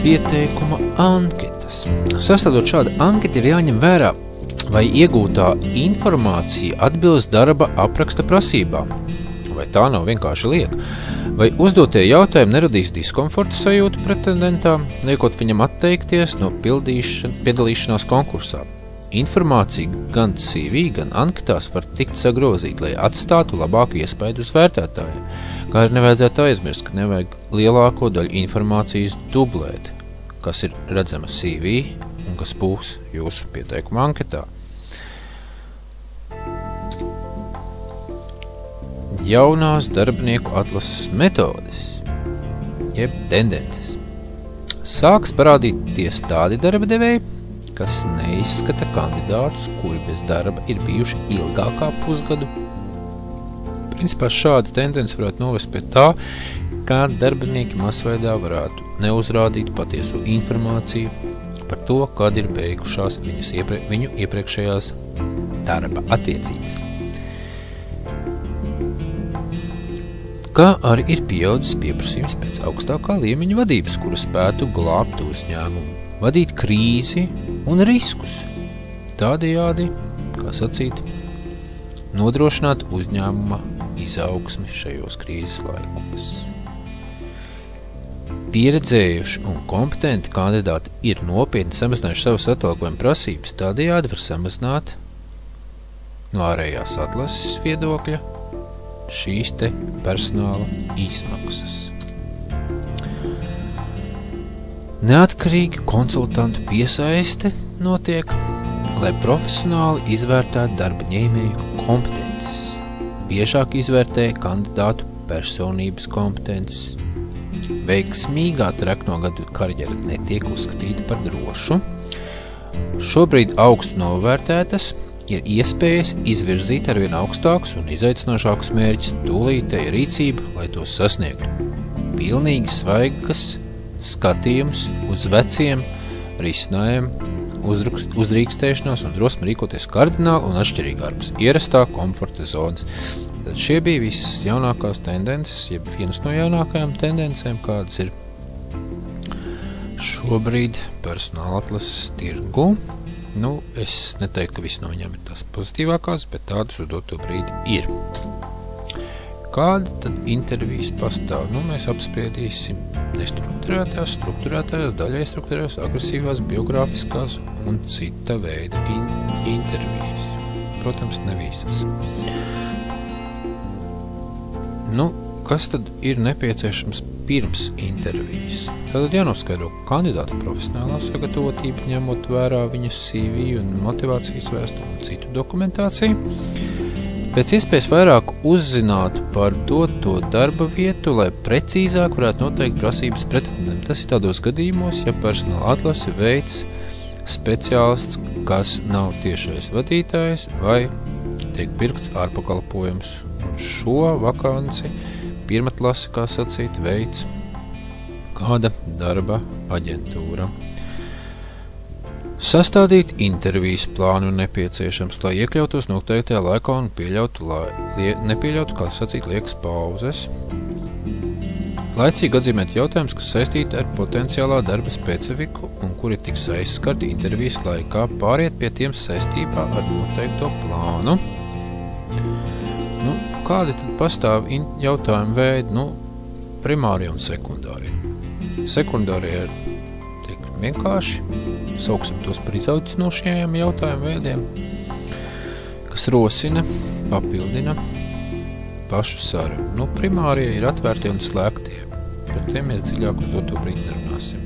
pieteikuma anketas. Sastādot šādu anketu ir jāņem vērā, vai iegūtā informācija atbilst darba apraksta prasībām, vai tā nav vienkārši lieka, vai uzdotie jautājumi neradīs diskomforta sajūtu pretendentām, liekot viņam atteikties no piedalīšanās konkursā. Informācija gan CV, gan anketās var tikt sagrozīt, lai atstātu labāku iespaidu uz vērtētājiem, kā arī nevajadzētu aizmirst, ka nevajag lielāko daļu informācijas dublēt, kas ir redzama CV un kas būs jūsu pieteikuma anketā. Jaunās darbinieku atlases metodes, jeb tendences. Sāks parādīties tādi darba devēji, kas neizskata kandidātus, kuri bez darba ir bijuši ilgākā pusgadu. Principā šāda tendence varētu novest pie tā, kā darbinieki masveidā varētu neuzrādīt patieso informāciju par to, kad ir beigušās viņu iepriekšējās darba attiecības. Kā arī ir pieaudzis pieprasījums pēc augstākā līmeņa vadības, kura spētu glābt uzņēmumu, vadīt krīzi un riskus. Tādējādi, kā sacīt, nodrošināt uzņēmuma izaugsmi šajos krīzes laikos. Pieredzējuši un kompetenti kandidāti ir nopietni samazinājuši savas atalgojuma prasības, tādējādi var samazināt no ārējās atlases viedokļa šīs te personāla izmaksas. Neatkarīgi konsultantu piesaiste notiek, lai profesionāli izvērtētu darba ņēmēju kompetences, biežāk izvērtē kandidātu personības kompetences. Veiksmīgā trekno gadu karjera netiek uzskatīta par drošu. Šobrīd augstu novērtētas ir iespējas izvirzīt arvien augstākus un izaicinošākus mērķus, tūlītēja rīcība, lai tos sasniegtu. Pilnīgi svaigas skatījums uz veciem risinājumiem, uzdrīkstēšanās un drosme rīkoties kardināli un atšķirīgi ārpus ierastā komforta zonas. Tad šie bija visas jaunākās tendences, jeb vienas no jaunākajām tendencēm, kādas ir šobrīd personāla atlases tirgu. Es neteiktu, ka visi no viņām ir tās pozitīvākās, bet tādas uz doto brīdi ir. Kāda tad intervijas pastāv? Mēs apspriedīsim nestruktūrētās, struktūrētās, daļai struktūrētās, agresīvās, biogrāfiskās un cita veida intervijas. Protams, ne visas. Kas tad ir nepieciešams pirms intervijas? Tātad jānoskaidro kandidāta profesionālā sagatavotība, ņemot vērā viņa CV un motivācijas vēsturi un citu dokumentāciju. Pēc iespējas vairāk uzzināt par doto darba vietu, lai precīzāk varētu noteikt prasības pretendentiem. Tas ir tādos gadījumos, ja personāla atlasi veids speciālists, kas nav tiešais vadītājs vai tiek pirkts ārpakalpojums. Un šo vakanci pirmatlasi, kā sacīt, veids kāda darba aģentūra. Sastādīt intervijas plānu nepieciešams, lai iekļautos noteiktajā laikā un nepieļautu, kā sacīt, liekas pauzes. Laicīgi atzīmēt jautājumus, kas saistīti ar potenciālā darba specifiku un kuri tiks aizskarti intervijas laikā, pāriet pie tiem saistībā ar noteikto plānu. Kādi tad pastāv jautājumu veidi? Primārie un sekundārie. Sekundārie ir tik vienkārši, sauksim tos par izaicinošajiem jautājumu veidiem, kas rosina, papildina pašu sarunu. Primārie ir atvērtie un slēgtie. Par tiem mēs dziļāk uz doto brīdi nerunāsim.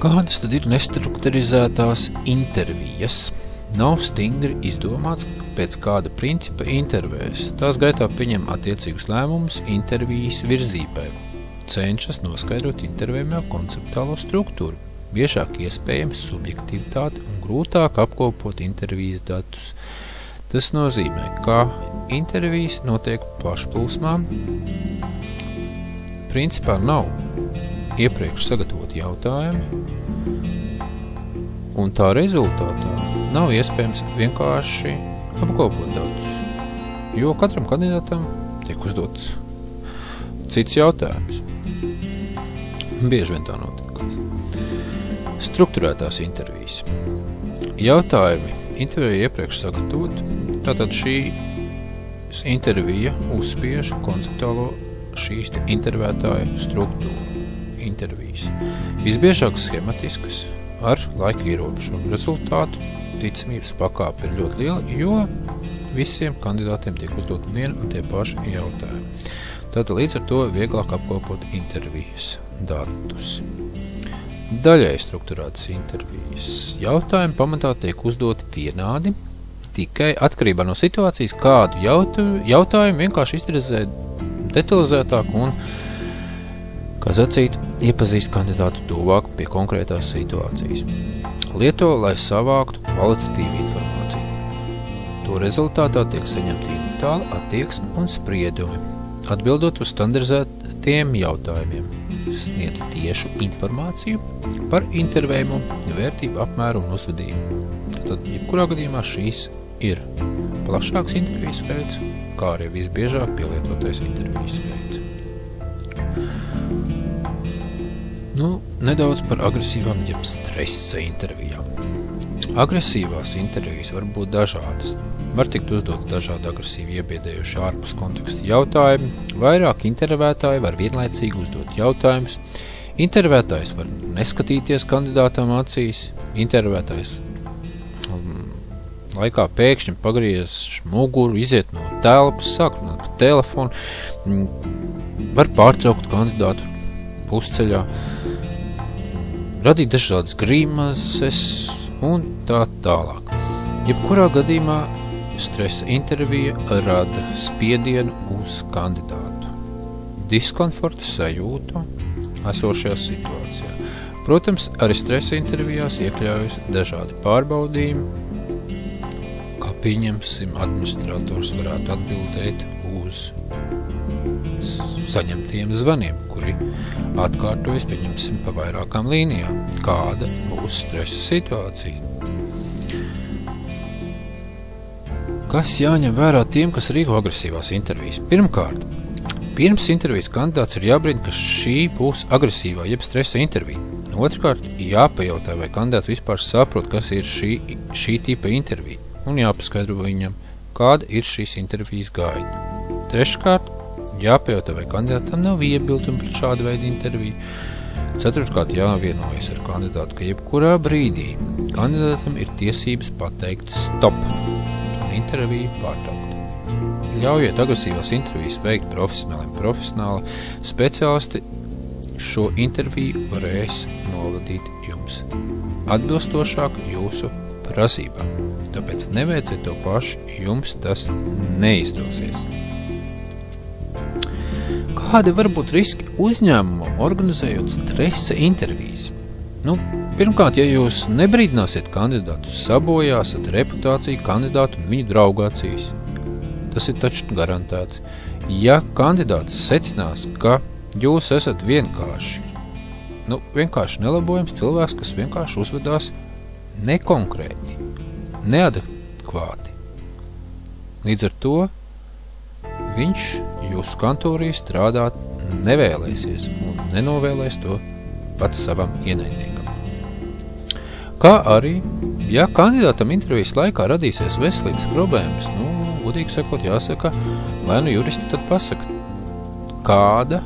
Kādas tad ir nestrukturizētās intervijas? Nav stingri izdomāts, pēc kāda principa intervēs. Tās gaitā pieņem attiecīgus lēmumus intervijas virzībai. Cenšas noskaidrot intervējumā konceptuālo struktūru, biežāk iespējams subjektivitāti un grūtāk apkopot intervijas datus. Tas nozīmē, ka intervijas notiek plašplūsmā. Principā nav iepriekš sagatavoti jautājumi, un tā rezultātā nav iespējams vienkārši apkopot datus, jo katram kandidātam tiek uzdots cits jautājums. bieži vien tā notiek. Strukturētās intervijas. Jautājumi intervija iepriekš sagatavot, tātad šī intervija uzspiež konceptuālo šīs intervētāja struktūru intervijas. Visbiežāk schematiskas ar laika ierobežojumu. Rezultātu ticamības pakāpe ir ļoti liela, jo visiem kandidātiem tiek uzdot vien un tie paši jautājumi. Tātad līdz ar to vieglāk apkopot intervijas datus. Daļai strukturētas intervijas. Jautājumi pamatā tiek uzdot vienādi, tikai atkarībā no situācijas, kādu jautājumu vienkārši iztirzē detalizētāk un, kā sacīt, iepazīst kandidātu tuvāk pie konkrētās situācijas. Lieto, lai savāktu kvalitatīvu informāciju. To rezultātā tiek saņemta individuāla attieksme un spriedumi, atbildot uz standardizētiem jautājumiem. Sniedz tiešu informāciju par intervējumu, vērtību, apmēru un uzvedību. Tad, jebkurā gadījumā šīs ir plašāks intervijas veids, kā arī visbiežāk pielietotais intervijas veids. Nedaudz par agresīvām jeb stresa intervijām. Agresīvās intervijas var būt dažādas. Var tikt uzdot dažādi agresīvi iebiedējuši ārpus konteksta jautājumi. Vairāk intervētāji var vienlaicīgi uzdot jautājumus. Intervētājs var neskatīties kandidātam acīs. Intervētājs laikā pēkšņi pagriez muguru, iziet no telpas, sāk runāt pa telefonu, var pārtraukt kandidātu pusceļā, radīt dažādas grimases un tā tālāk. Jebkurā gadījumā stresa intervija rada spiedienu uz kandidātu, diskomforta sajūtu esošajā situācijā. Protams, arī stresa intervijās iekļaujas dažādi pārbaudījumi, kā pieņemsim, administrators varētu atbildēt uz saņemtiem zvaniem, kuri atkārtojas, pieņemsim, pa vairākām līnijām. Kāda būs stresa situācija? Kas jāņem vērā tiem, kas rīko agresīvās intervijas? Pirmkārt, pirms intervijas kandidāts ir jābrīd, ka šī būs agresīvā jeb stresa intervija. Otrkārt, jāpajautā, vai kandidāts vispār saprot, kas ir šī tipa intervija, un jāpaskaidro viņam, kāda ir šīs intervijas gaita. Treškārt, jāpajautā, vai kandidātam nav iebildumi pret šādu veidu interviju. Ceturtkārt, jāvienojas ar kandidātu, ka jebkurā brīdī kandidātam ir tiesības pateikt stop un interviju pārtraukt. Ļaujiet agresīvās intervijas veikt profesionāli speciālisti šo interviju varēs novadīt jums atbilstošāk jūsu prasībām. Tāpēc neveiciet to paši, jums tas neizdosies. Kādi var būt riski uzņēmumam organizējot stresa intervijas? Pirmkārt, ja jūs nebrīdināsiet kandidātus, sabojāsiet reputāciju kandidātu un viņu draugu acīs. Tas ir taču garantēts. Ja kandidāts secinās, ka jūs esat vienkārši nelabojams cilvēks, kas vienkārši uzvedās nekonkrēti, neadekvāti. Līdz ar to viņš jūsu kantorī strādāt nevēlēsies un nenovēlēs to pats savam ienaidniekam. Kā arī, ja kandidātam intervijas laikā radīsies veselības problēmas, godīgi sakot, jāsaka, lai juristi tad pasaka, kāda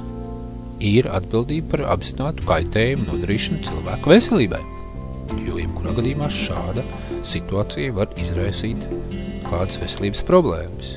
ir atbildība par apzinātu kaitējumu nodarīšanu cilvēku veselībai. Jo jebkurā gadījumā šāda situācija var izraisīt kādas veselības problēmas.